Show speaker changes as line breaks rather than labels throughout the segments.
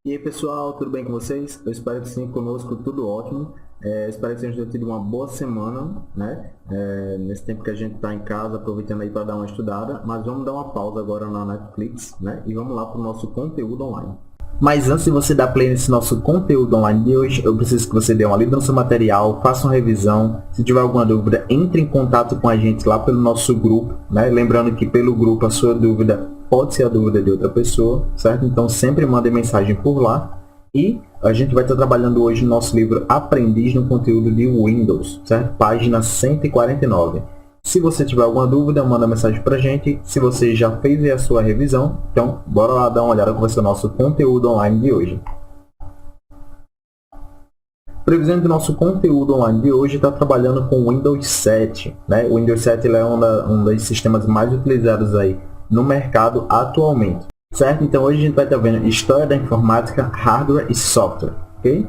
E aí pessoal, tudo bem com vocês? Eu espero que sim, conosco tudo ótimo. Espero que vocês tenham tido uma boa semana, né? Nesse tempo que a gente está em casa, aproveitando aí para dar uma estudada. Mas vamos dar uma pausa agora na Netflix, né? E vamos lá para o nosso conteúdo online. Mas antes de você dar play nesse nosso conteúdo online de hoje, eu preciso que você dê uma lida no seu material, faça uma revisão. Se tiver alguma dúvida, entre em contato com a gente lá pelo nosso grupo, né? Lembrando que pelo grupo a sua dúvida pode ser a dúvida de outra pessoa, certo? Então sempre mande mensagem por lá. E a gente vai estar trabalhando hoje no nosso livro Aprendiz no Conteúdo de Windows, certo? Página 149. Se você tiver alguma dúvida, manda mensagem pra gente. Se você já fez a sua revisão, então bora lá dar uma olhada com o nosso conteúdo online de hoje. Previsão do nosso conteúdo online de hoje está trabalhando com o Windows 7. Né? O Windows 7 ele é um dos sistemas mais utilizados aí no mercado atualmente. Certo? Então hoje a gente vai estar vendo História da Informática, Hardware e Software. Ok?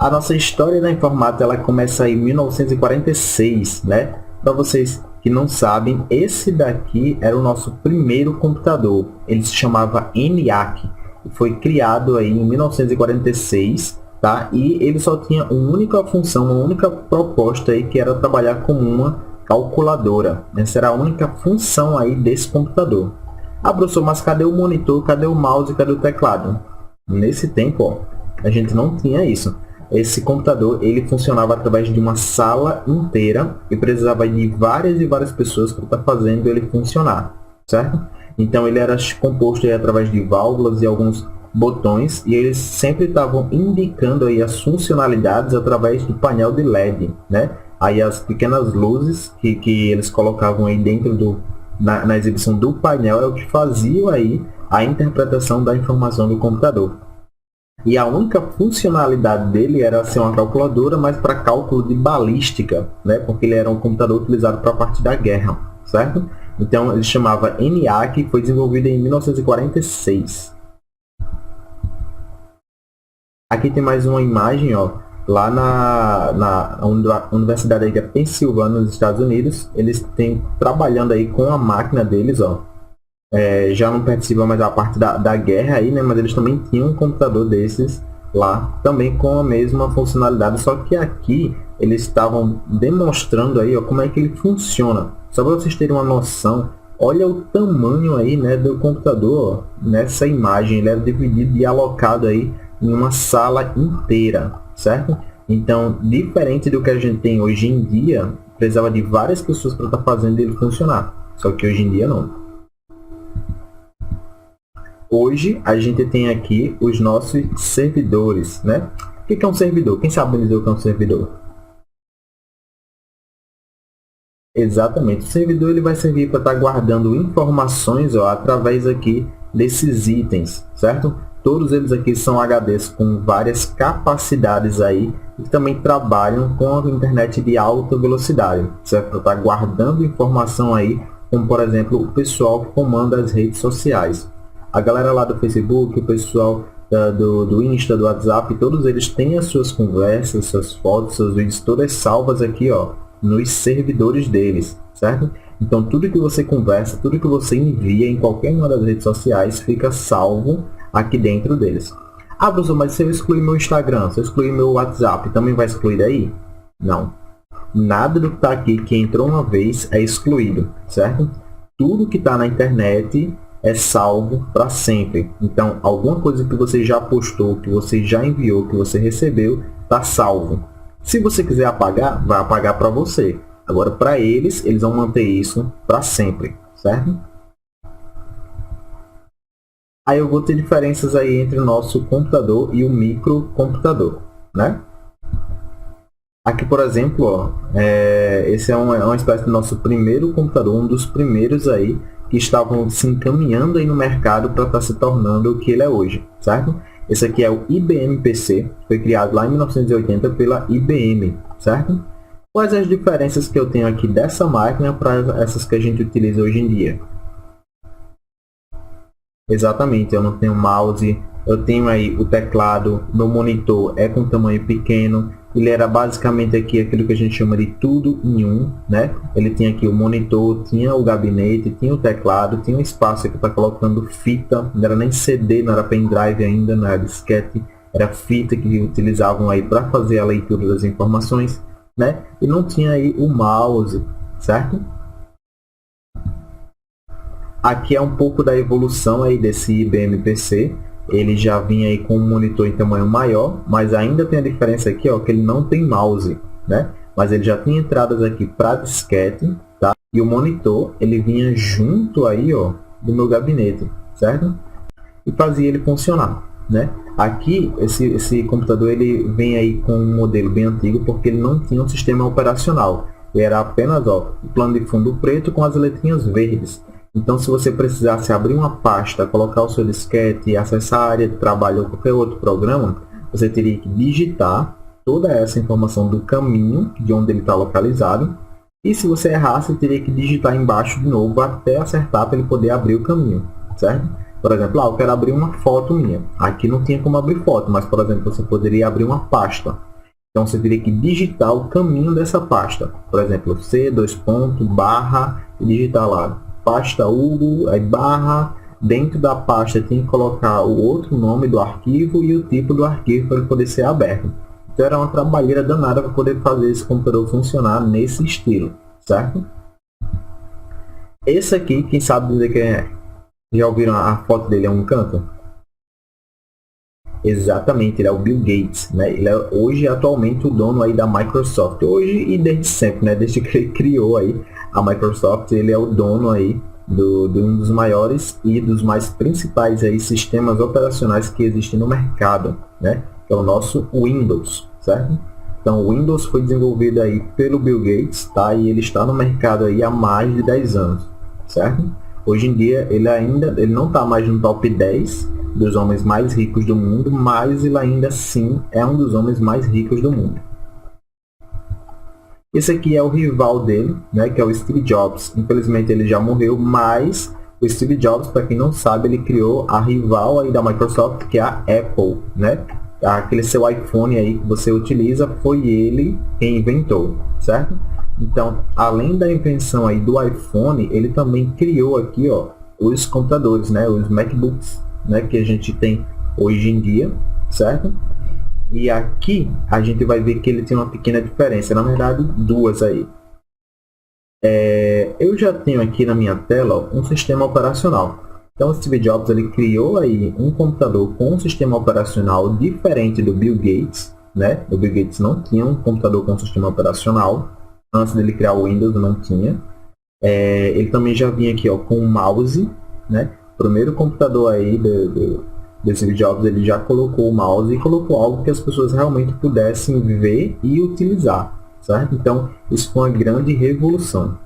A nossa história da informática ela começa em 1946, né? Para vocês que não sabem, esse daqui era o nosso primeiro computador. Ele se chamava ENIAC. Foi criado aí em 1946, tá? E ele só tinha uma única função, uma única proposta aí, que era trabalhar como uma calculadora. Essa era a única função aí desse computador. Ah, professor, mas cadê o monitor, cadê o mouse, cadê o teclado? Nesse tempo, ó, a gente não tinha isso. Esse computador ele funcionava através de uma sala inteira e precisava de várias e várias pessoas para estar fazendo ele funcionar, certo? Então ele era composto aí através de válvulas e alguns botões e eles sempre estavam indicando aí as funcionalidades através do painel de LED, né? Aí as pequenas luzes que eles colocavam aí dentro na exibição do painel é o que faziam aí a interpretação da informação do computador. E a única funcionalidade dele era ser uma calculadora, mas para cálculo de balística, né? Porque ele era um computador utilizado para a parte da guerra, certo? Então ele chamava ENIAC e foi desenvolvido em 1946. Aqui tem mais uma imagem, ó, lá na Universidade da Pensilvânia, nos Estados Unidos. Eles têm trabalhando aí com a máquina deles, ó. Já não participa mais da parte da guerra aí, né? Mas eles também tinham um computador desses lá, também com a mesma funcionalidade, só que aqui eles estavam demonstrando aí, ó, como é que ele funciona. Só para vocês terem uma noção, olha o tamanho aí, né, do computador, ó, nessa imagem. Ele era dividido e alocado aí em uma sala inteira, certo? Então, diferente do que a gente tem hoje em dia, precisava de várias pessoas para estar fazendo ele funcionar, só que hoje em dia não. Hoje a gente tem aqui os nossos servidores, né? O que é um servidor? Quem sabe dizer o que é um servidor? Exatamente, o servidor ele vai servir para estar guardando informações, ó, através aqui desses itens, certo? Todos eles aqui são HDs com várias capacidades aí e também trabalham com a internet de alta velocidade, certo? Para estar guardando informação aí, como por exemplo o pessoal que comanda as redes sociais. A galera lá do Facebook, o pessoal do Insta, do WhatsApp, todos eles têm as suas conversas, suas fotos, seus vídeos, todas salvas aqui, ó, nos servidores deles, certo? Então tudo que você conversa, tudo que você envia em qualquer uma das redes sociais fica salvo aqui dentro deles. Ah, professor, mas se eu excluir meu Instagram, se eu excluir meu WhatsApp, também vai excluir daí? Não. Nada do que está aqui, que entrou uma vez, é excluído, certo? Tudo que está na internet é salvo para sempre. Então, alguma coisa que você já postou, que você já enviou, que você recebeu, está salvo. Se você quiser apagar, vai apagar para você. Agora, para eles vão manter isso para sempre, certo? Aí eu vou ter diferenças aí entre o nosso computador e o microcomputador, né? Aqui, por exemplo, ó, esse é uma espécie do nosso primeiro computador, um dos primeiros aí que estavam se encaminhando aí no mercado para estar se tornando o que ele é hoje, certo? Esse aqui é o IBM PC, foi criado lá em 1980 pela IBM, certo? Quais as diferenças que eu tenho aqui dessa máquina para essas que a gente utiliza hoje em dia? Exatamente, eu não tenho mouse, eu tenho aí o teclado, meu monitor é com tamanho pequeno, Ele era basicamente aqui aquilo que a gente chama de tudo em um, né? Ele tinha aqui o monitor, tinha o gabinete, tinha o teclado, tinha um espaço aqui para colocando fita, não era nem CD, não era pendrive ainda, não era disquete, era fita que utilizavam aí para fazer a leitura das informações, né? E não tinha aí o mouse, certo? Aqui é um pouco da evolução aí desse IBM PC. Ele já vinha aí com um monitor em tamanho maior, mas ainda tem a diferença aqui, ó, que ele não tem mouse, né? Mas ele já tem entradas aqui para disquete, tá? E o monitor, ele vinha junto aí, ó, do meu gabinete, certo? E fazia ele funcionar, né? Aqui, esse computador, ele vem aí com um modelo bem antigo, porque ele não tinha um sistema operacional. Ele era apenas, ó, o plano de fundo preto com as letrinhas verdes. Então, se você precisasse abrir uma pasta, colocar o seu disquete, acessar a área de trabalho ou qualquer outro programa, você teria que digitar toda essa informação do caminho de onde ele está localizado. E se você errasse, teria que digitar embaixo de novo até acertar para ele poder abrir o caminho, certo? Por exemplo, eu quero abrir uma foto minha. Aqui não tinha como abrir foto, mas, por exemplo, você poderia abrir uma pasta. Então, você teria que digitar o caminho dessa pasta. Por exemplo, C, barra, e digitar lá. Pasta Hugo, aí barra, dentro da pasta tem que colocar o outro nome do arquivo e o tipo do arquivo para ele poder ser aberto. Então era uma trabalheira danada para poder fazer esse computador funcionar nesse estilo, certo? Esse aqui, quem sabe dizer que é... Já ouviram a foto dele a um canto? Exatamente, ele é o Bill Gates, né? Ele é hoje, atualmente, o dono aí da Microsoft. Hoje e desde sempre, né? Desde que ele criou aí a Microsoft, ele é o dono aí de um dos maiores e dos mais principais aí sistemas operacionais que existem no mercado, né? Que é o nosso Windows, certo? Então, o Windows foi desenvolvido aí pelo Bill Gates, tá? E ele está no mercado aí há mais de 10 anos, certo? Hoje em dia, ele não está mais no top 10 dos homens mais ricos do mundo, mas ele ainda assim é um dos homens mais ricos do mundo. Esse aqui é o rival dele, né, que é o Steve Jobs. Infelizmente ele já morreu, mas o Steve Jobs, para quem não sabe, ele criou a rival aí da Microsoft, que é a Apple, né? Aquele seu iPhone aí que você utiliza, foi ele quem inventou, certo? Então, além da invenção aí do iPhone, ele também criou aqui, ó, os computadores, né, os MacBooks, né, que a gente tem hoje em dia, certo? E aqui a gente vai ver que ele tem uma pequena diferença, na verdade duas aí. Eu já tenho aqui na minha tela, ó, um sistema operacional. Então o Steve Jobs ele criou aí um computador com um sistema operacional diferente do Bill Gates, né? O Bill Gates não tinha um computador com sistema operacional, antes dele criar o Windows não tinha. Ele também já vinha aqui, ó, com um mouse, né? O primeiro computador aí do Steve Jobs, ele já colocou o mouse e colocou algo que as pessoas realmente pudessem ver e utilizar, certo? Então, isso foi uma grande revolução.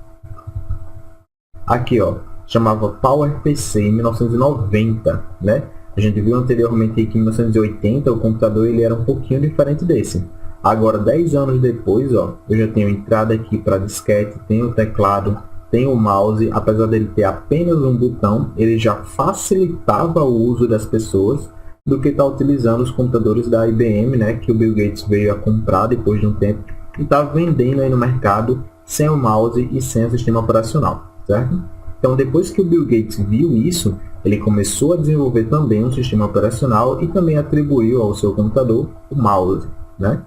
Aqui, ó, chamava PowerPC em 1990, né? A gente viu anteriormente que em 1980 o computador ele era um pouquinho diferente desse. Agora, 10 anos depois, ó, eu já tenho entrada aqui para disquete, tenho o teclado, tem o mouse, apesar dele ter apenas um botão, ele já facilitava o uso das pessoas do que está utilizando os computadores da IBM, né, que o Bill Gates veio a comprar depois de um tempo e está vendendo aí no mercado sem o mouse e sem o sistema operacional, certo? Então, depois que o Bill Gates viu isso, ele começou a desenvolver também um sistema operacional e também atribuiu ao seu computador o mouse, né?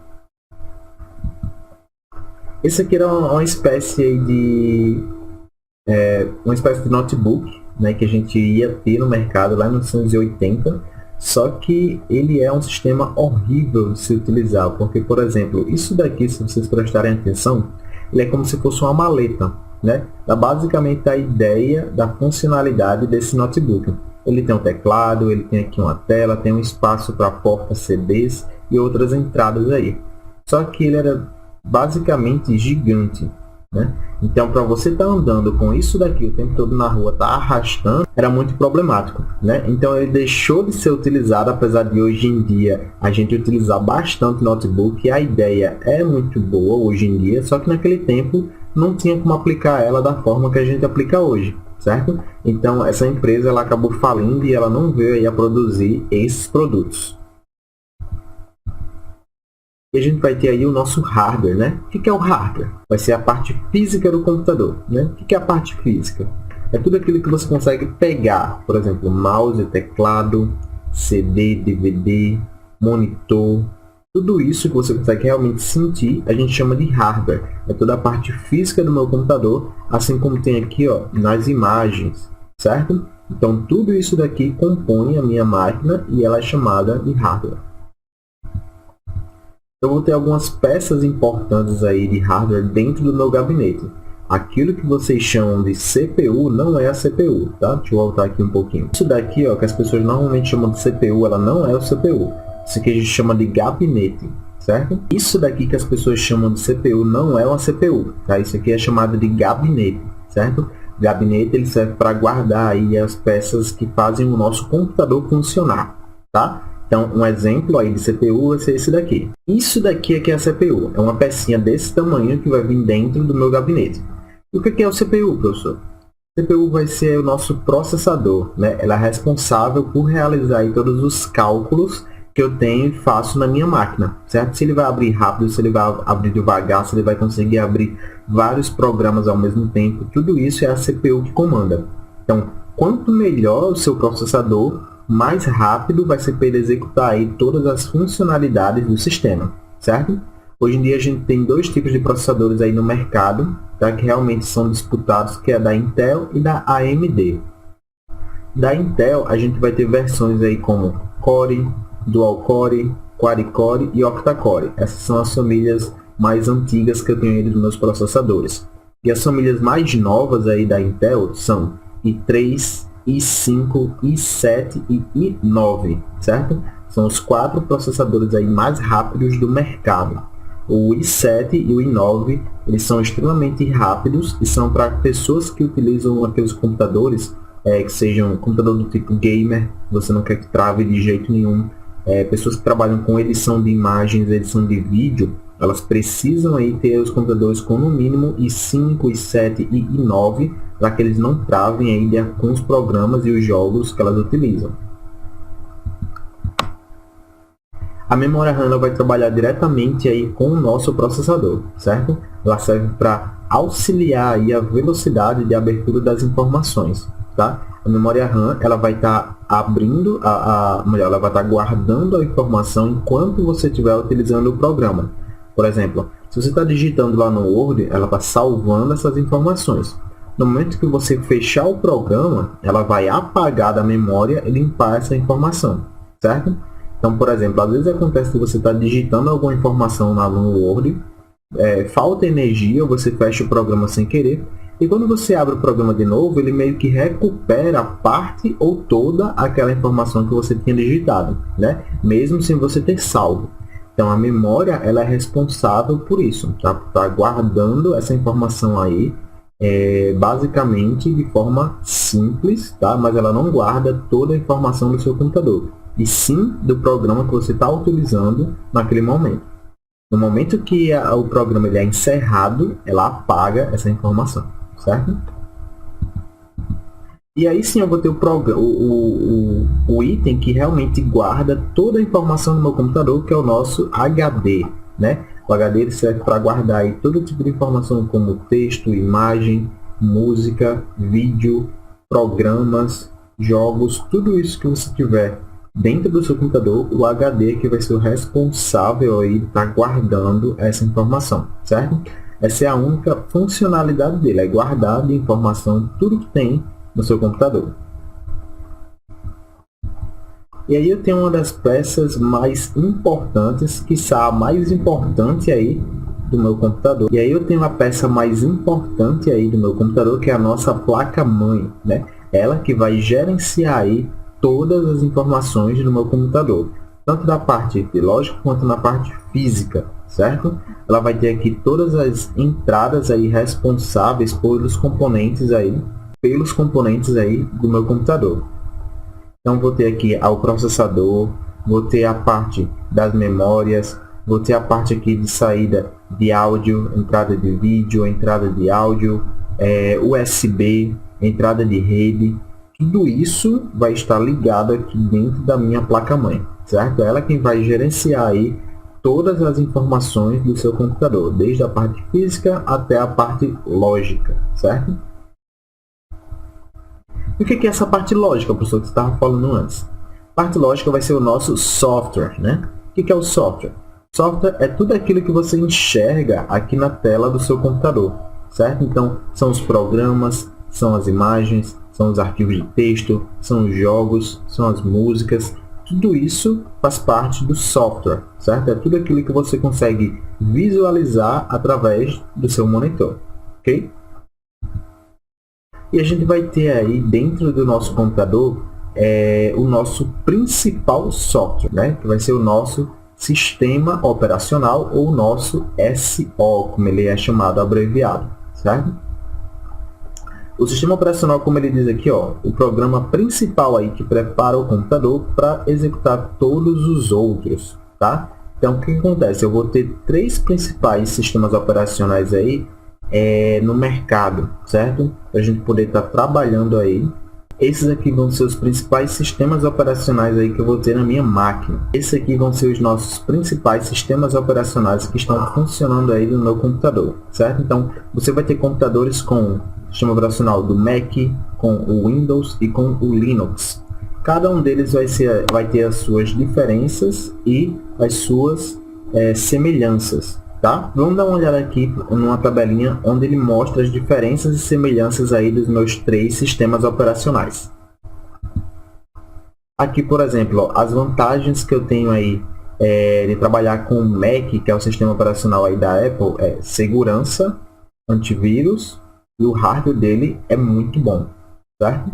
Esse aqui era uma espécie de notebook, né, que a gente ia ter no mercado lá em 1980, só que ele é um sistema horrível de se utilizar, porque, por exemplo, isso daqui, se vocês prestarem atenção, ele é como se fosse uma maleta, né? Dá basicamente a ideia da funcionalidade desse notebook. Ele tem um teclado, ele tem aqui uma tela, tem um espaço para porta CDs e outras entradas aí. Só que ele era basicamente gigante, né? Então, para você estar andando com isso daqui o tempo todo na rua, tá arrastando, era muito problemático, né? Então, ele deixou de ser utilizado, apesar de hoje em dia a gente utilizar bastante notebook, e a ideia é muito boa hoje em dia, só que naquele tempo não tinha como aplicar ela da forma que a gente aplica hoje, certo? Então, essa empresa ela acabou falindo e ela não veio aí a produzir esses produtos. E a gente vai ter aí o nosso hardware, né? O que é o hardware? Vai ser a parte física do computador, né? O que é a parte física? É tudo aquilo que você consegue pegar, por exemplo, mouse, teclado, CD, DVD, monitor, tudo isso que você consegue realmente sentir, a gente chama de hardware. É toda a parte física do meu computador, assim como tem aqui, ó, nas imagens, certo? Então, tudo isso daqui compõe a minha máquina e ela é chamada de hardware. Eu vou ter algumas peças importantes aí de hardware dentro do meu gabinete. Aquilo que vocês chamam de CPU não é a CPU, tá? Deixa eu voltar aqui um pouquinho. Isso daqui, ó, que as pessoas normalmente chamam de CPU, ela não é o CPU. Isso aqui a gente chama de gabinete, certo? Isso daqui que as pessoas chamam de CPU não é uma CPU, tá? Isso aqui é chamado de gabinete, certo? Gabinete ele serve para guardar aí as peças que fazem o nosso computador funcionar, tá? Então, um exemplo aí de CPU vai ser esse daqui. Isso daqui é que é a CPU. É uma pecinha desse tamanho que vai vir dentro do meu gabinete. E o que é o CPU, professor? O CPU vai ser o nosso processador, né? Ela é responsável por realizar aí todos os cálculos que eu tenho e faço na minha máquina, certo? Se ele vai abrir rápido, se ele vai abrir devagar, se ele vai conseguir abrir vários programas ao mesmo tempo, tudo isso é a CPU que comanda. Então, quanto melhor o seu processador, mais rápido vai ser para ele executar aí todas as funcionalidades do sistema, certo? Hoje em dia a gente tem dois tipos de processadores aí no mercado, tá? Que realmente são disputados, que é da Intel e da AMD. Da Intel a gente vai ter versões aí como Core, Dual Core, Quad Core e Octa Core. Essas são as famílias mais antigas que eu tenho aí dos meus processadores. E as famílias mais novas aí da Intel são i3, i5, i7 e i9, certo? São os 4 processadores aí mais rápidos do mercado. O i7 e o i9, eles são extremamente rápidos e são para pessoas que utilizam aqueles computadores que sejam computador do tipo gamer, você não quer que trave de jeito nenhum. Pessoas que trabalham com edição de imagens, edição de vídeo, elas precisam aí ter os computadores com no mínimo i5, i7 e i9 para que eles não travem aí com os programas e os jogos que elas utilizam. A memória RAM ela vai trabalhar diretamente aí com o nosso processador, certo? Ela serve para auxiliar aí a velocidade de abertura das informações, tá? A memória RAM ela vai estar abrindo, ela vai estar guardando a informação enquanto você estiver utilizando o programa. Por exemplo, se você está digitando lá no Word, ela está salvando essas informações. No momento que você fechar o programa, ela vai apagar da memória e limpar essa informação, certo? Então, por exemplo, às vezes acontece que você está digitando alguma informação lá no Word, falta energia, você fecha o programa sem querer, e quando você abre o programa de novo, ele meio que recupera parte ou toda aquela informação que você tinha digitado, né? Mesmo sem você ter salvo. Então, a memória ela é responsável por isso, tá guardando essa informação aí, basicamente de forma simples, tá? Mas ela não guarda toda a informação do seu computador, e sim do programa que você está utilizando naquele momento. No momento que o programa ele é encerrado, ela apaga essa informação, certo? E aí sim eu vou ter o item que realmente guarda toda a informação do meu computador, que é o nosso HD, né? O HD ele serve para guardar aí todo tipo de informação como texto, imagem, música, vídeo, programas, jogos, tudo isso que você tiver dentro do seu computador, o HD que vai ser o responsável aí de estar guardando essa informação, certo? Essa é a única funcionalidade dele, é guardar de informação tudo que tem no seu computador. E aí eu tenho uma das peças mais importantes, quiçá a mais importante aí do meu computador. E aí eu tenho a peça mais importante aí do meu computador, que é a nossa placa-mãe, né? Ela que vai gerenciar aí todas as informações do meu computador, tanto da parte de lógica quanto na parte física, certo? Ela vai ter aqui todas as entradas aí responsáveis pelos componentes aí do meu computador. Então vou ter aqui o processador, vou ter a parte das memórias, vou ter a parte aqui de saída de áudio, entrada de vídeo, entrada de áudio, USB, entrada de rede. Tudo isso vai estar ligado aqui dentro da minha placa-mãe, certo? Ela quem vai gerenciar aí todas as informações do seu computador, desde a parte física até a parte lógica, certo? E o que é essa parte lógica, professor, que você estava falando antes? A parte lógica vai ser o nosso software, né? O que é o software? Software é tudo aquilo que você enxerga aqui na tela do seu computador, certo? Então, são os programas, são as imagens, são os arquivos de texto, são os jogos, são as músicas. Tudo isso faz parte do software, certo? É tudo aquilo que você consegue visualizar através do seu monitor, ok? E a gente vai ter aí dentro do nosso computador o nosso principal software, né? Que vai ser o nosso sistema operacional ou o nosso SO, como ele é chamado abreviado, certo? O sistema operacional, como ele diz aqui, ó, o programa principal aí que prepara o computador para executar todos os outros, tá? Então, o que acontece? Eu vou ter 3 principais sistemas operacionais aí no mercado, certo? Para a gente poder estar trabalhando aí. Esses aqui vão ser os principais sistemas operacionais aí que eu vou ter na minha máquina. Esses aqui vão ser os nossos principais sistemas operacionais que estão funcionando aí no meu computador, certo? Então, você vai ter computadores com sistema operacional do Mac, com o Windows e com o Linux. Cada um deles vai ter as suas diferenças e as suas semelhanças, tá? Vamos dar uma olhada aqui numa tabelinha onde ele mostra as diferenças e semelhanças aí dos meus 3 sistemas operacionais. Aqui, por exemplo, ó, as vantagens que eu tenho aí de trabalhar com o Mac, que é o sistema operacional aí da Apple, é segurança, antivírus, e o hardware dele é muito bom, certo?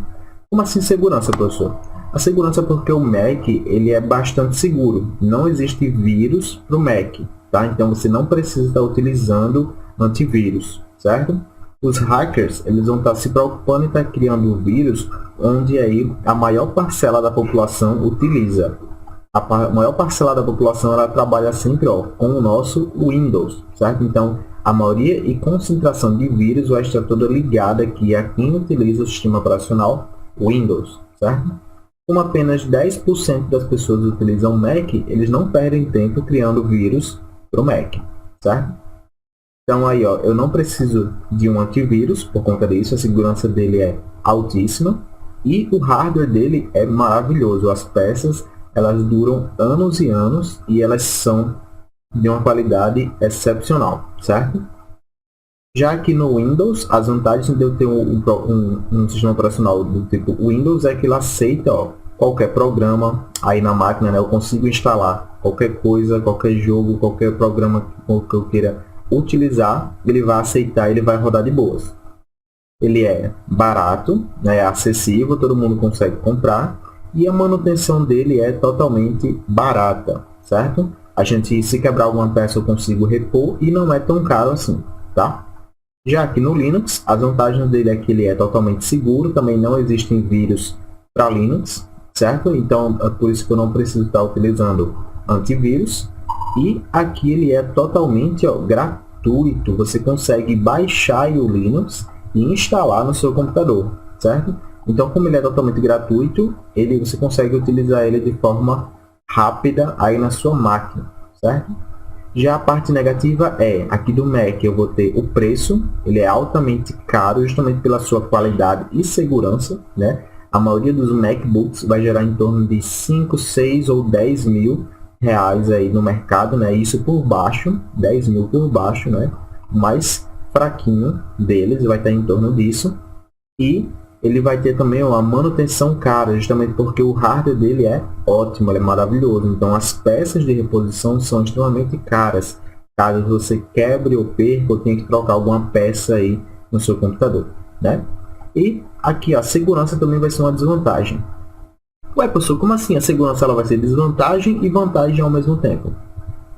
Como assim segurança, professor? A segurança é porque o Mac ele é bastante seguro. Não existe vírus para o Mac, tá? Então você não precisa estar utilizando antivírus, certo? Os hackers eles vão estar se preocupando em estar criando vírus onde aí a maior parcela da população utiliza. A maior parcela da população ela trabalha sempre com o nosso Windows, certo? Então a maioria e concentração de vírus vai estar toda ligada aqui a quem utiliza o sistema operacional Windows, certo? Como apenas 10% das pessoas utilizam Mac, eles não perdem tempo criando vírus para o Mac, certo? Então aí, ó, eu não preciso de um antivírus por conta disso, a segurança dele é altíssima e o hardware dele é maravilhoso. As peças, elas duram anos e anos e elas são de uma qualidade excepcional, certo? Já que no Windows, as vantagens de eu ter um sistema operacional do tipo Windows é que ele aceita qualquer programa aí na máquina, né? Eu consigo instalar qualquer coisa, qualquer jogo, qualquer programa que eu queira utilizar, ele vai aceitar, ele vai rodar de boas. Ele é barato, né? É acessível, todo mundo consegue comprar e a manutenção dele é totalmente barata, certo? A gente, se quebrar alguma peça, eu consigo repor e não é tão caro assim, tá? Já que no Linux, as vantagens dele é que ele é totalmente seguro, também não existem vírus para Linux, certo? Então, é por isso que eu não preciso estar utilizando antivírus. E aqui ele é totalmente gratuito, você consegue baixar o Linux e instalar no seu computador, certo? Então, como ele é totalmente gratuito, você consegue utilizar ele de forma rápida aí na sua máquina, certo? Já a parte negativa aqui do Mac eu vou ter o preço, ele é altamente caro justamente pela sua qualidade e segurança, né? A maioria dos MacBooks vai gerar em torno de 5, 6 ou 10 mil reais aí no mercado, né? Isso por baixo, 10 mil por baixo, né? O mais fraquinho deles vai estar em torno disso. E ele vai ter também uma manutenção cara, justamente porque o hardware dele é ótimo, ele é maravilhoso. Então as peças de reposição são extremamente caras. Caso você quebre ou perca, ou tenha que trocar alguma peça aí no seu computador, né? E aqui a segurança também vai ser uma desvantagem. Ué, professor, como assim a segurança ela vai ser desvantagem e vantagem ao mesmo tempo?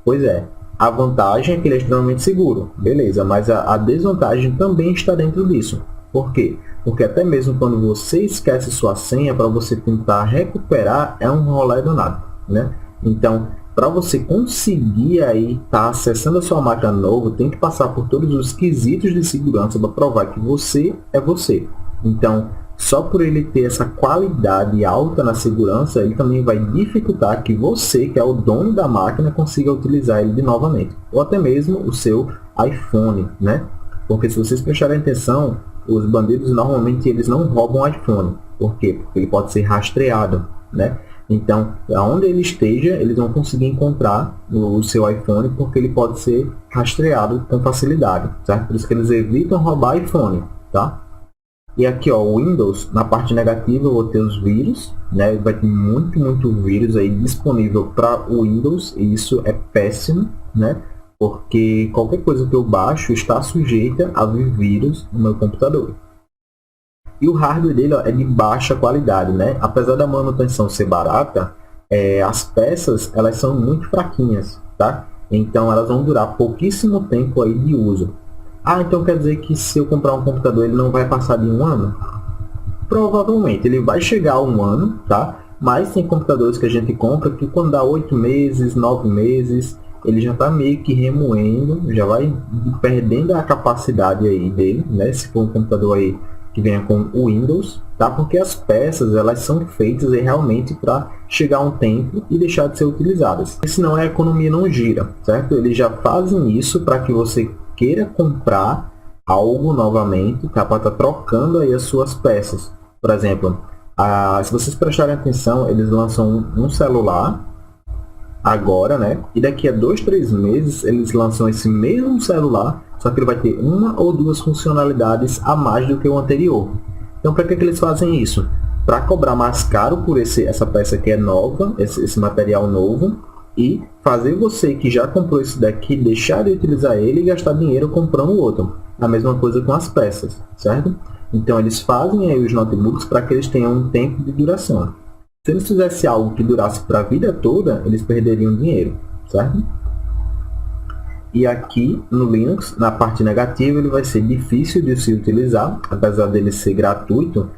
Pois é, a vantagem é que ele é extremamente seguro, beleza, mas a desvantagem também está dentro disso. Por quê? Porque até mesmo quando você esquece sua senha, para você tentar recuperar, é um rolê danado, né? Então, para você conseguir aí estar acessando a sua máquina nova, tem que passar por todos os quesitos de segurança para provar que você é você. Então, só por ele ter essa qualidade alta na segurança, ele também vai dificultar que você, que é o dono da máquina, consiga utilizar ele de novamente. Ou até mesmo o seu iPhone, né? Porque se vocês prestarem atenção, os bandidos normalmente eles não roubam o iPhone. Por quê? Porque ele pode ser rastreado, né? Então, aonde ele esteja, eles vão conseguir encontrar o seu iPhone, porque ele pode ser rastreado com facilidade, certo? Por isso que eles evitam roubar iPhone, tá? E aqui, ó, o Windows, na parte negativa eu vou ter os vírus, né? Vai ter muito vírus aí disponível para o Windows, e isso é péssimo, né? Porque qualquer coisa que eu baixo está sujeita a vir vírus no meu computador. E o hardware dele, ó, é de baixa qualidade, né? Apesar da manutenção ser barata, as peças elas são muito fraquinhas, tá? Então elas vão durar pouquíssimo tempo aí de uso. Ah, então quer dizer que se eu comprar um computador ele não vai passar de 1 ano? Provavelmente, ele vai chegar a 1 ano, tá? Mas tem computadores que a gente compra que quando dá 8 meses, 9 meses, ele já está meio que remoendo, já vai perdendo a capacidade aí dele, né? Se for um computador aí que venha com o Windows, tá? Porque as peças elas são feitas aí realmente para chegar a um tempo e deixar de ser utilizadas. Senão a economia não gira, certo? Eles já fazem isso para que você queira comprar algo novamente, tá? Para estar trocando aí as suas peças. Por exemplo, se vocês prestarem atenção, eles lançam um celular agora, né? E daqui a 2, 3 meses eles lançam esse mesmo celular, só que ele vai ter 1 ou 2 funcionalidades a mais do que o anterior. Então, para que eles fazem isso? Para cobrar mais caro por essa peça que é nova, esse material novo, e fazer você que já comprou esse daqui deixar de utilizar ele e gastar dinheiro comprando outro. A mesma coisa com as peças, certo? Então, eles fazem aí os notebooks para que eles tenham um tempo de duração. Se eles fizessem algo que durasse para a vida toda, eles perderiam dinheiro, certo? E aqui no Linux, na parte negativa, ele vai ser difícil de se utilizar, apesar dele ser gratuito.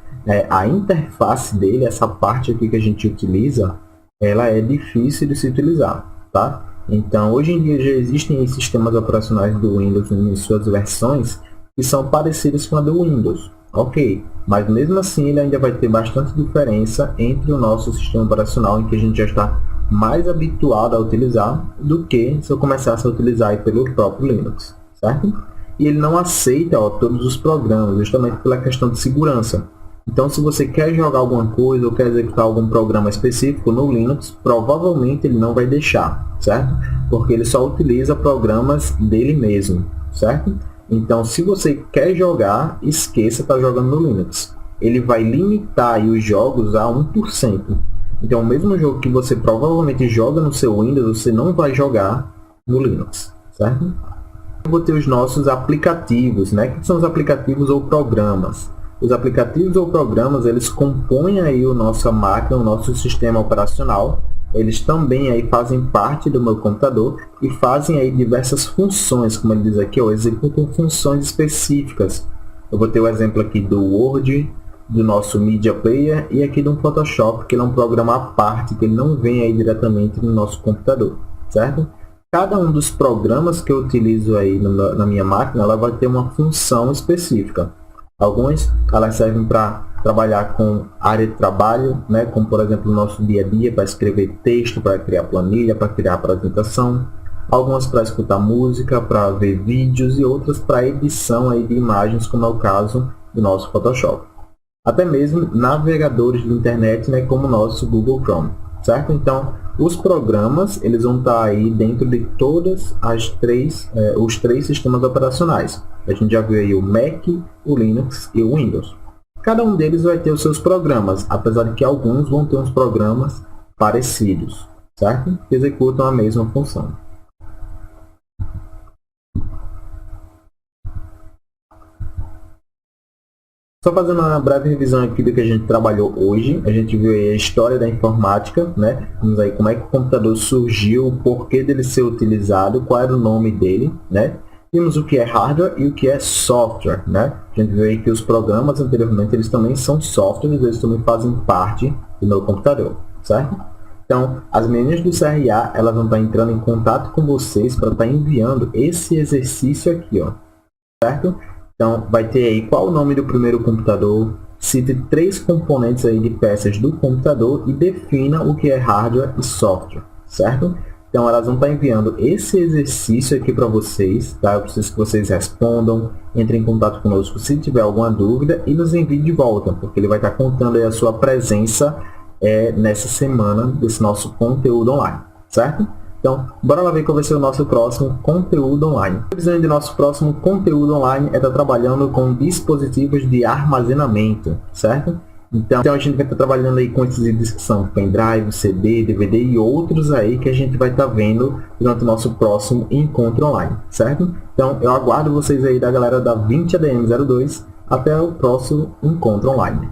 A interface dele, essa parte aqui que a gente utiliza, ela é difícil de se utilizar, tá? Então, hoje em dia já existem sistemas operacionais do Windows em suas versões que são parecidas com a do Windows. Ok, mas mesmo assim ele ainda vai ter bastante diferença entre o nosso sistema operacional, em que a gente já está mais habituado a utilizar, do que se eu começasse a utilizar aí pelo próprio Linux, certo? E ele não aceita, ó, todos os programas, justamente pela questão de segurança. Então, se você quer jogar alguma coisa ou quer executar algum programa específico no Linux, provavelmente ele não vai deixar, certo? Porque ele só utiliza programas dele mesmo, certo? Então, se você quer jogar, esqueça estar jogando no Linux. Ele vai limitar aí os jogos a 1%. Então, o mesmo jogo que você provavelmente joga no seu Windows, você não vai jogar no Linux, certo? Eu vou ter os nossos aplicativos, né? Que são os aplicativos ou programas. Os aplicativos ou programas, eles compõem aí a nossa máquina, o nosso sistema operacional. Eles também aí fazem parte do meu computador e fazem aí diversas funções, como ele diz aqui, ó, executam funções específicas. Eu vou ter o exemplo aqui do Word, do nosso Media Player e aqui do Photoshop, que ele é um programa à parte, que ele não vem aí diretamente no nosso computador, certo? Cada um dos programas que eu utilizo aí na minha máquina, ela vai ter uma função específica. Alguns elas servem para trabalhar com área de trabalho, né? Como por exemplo o nosso dia a dia, para escrever texto, para criar planilha, para criar apresentação. Algumas para escutar música, para ver vídeos e outras para edição aí de imagens, como é o caso do nosso Photoshop. Até mesmo navegadores de internet, né? Como o nosso Google Chrome, certo? Então, os programas eles vão estar aí dentro de todas os três sistemas operacionais. A gente já viu aí o Mac, o Linux e o Windows. Cada um deles vai ter os seus programas, apesar de que alguns vão ter uns programas parecidos, certo? Que executam a mesma função. Só fazendo uma breve revisão aqui do que a gente trabalhou hoje, a gente viu aí a história da informática, né? Vimos aí como é que o computador surgiu, o porquê dele ser utilizado, qual era o nome dele, né? Vimos o que é hardware e o que é software, né? A gente viu aí que os programas anteriormente, eles também são softwares, eles também fazem parte do meu computador, certo? Então, as meninas do CRA, elas vão estar entrando em contato com vocês para estar enviando esse exercício aqui, ó, certo? Então, vai ter aí qual o nome do primeiro computador, cite 3 componentes aí de peças do computador e defina o que é hardware e software, certo? Então, elas vão estar enviando esse exercício aqui para vocês, tá? Eu preciso que vocês respondam, entrem em contato conosco se tiver alguma dúvida e nos enviem de volta, porque ele vai estar contando aí a sua presença nessa semana desse nosso conteúdo online, certo? Então, bora lá ver qual vai ser o nosso próximo conteúdo online. A visão de nosso próximo conteúdo online é estar trabalhando com dispositivos de armazenamento, certo? Então a gente vai estar trabalhando aí com esses itens que são pendrive, CD, DVD e outros aí que a gente vai estar vendo durante o nosso próximo encontro online, certo? Então eu aguardo vocês aí da galera da 20ADM02 até o próximo encontro online.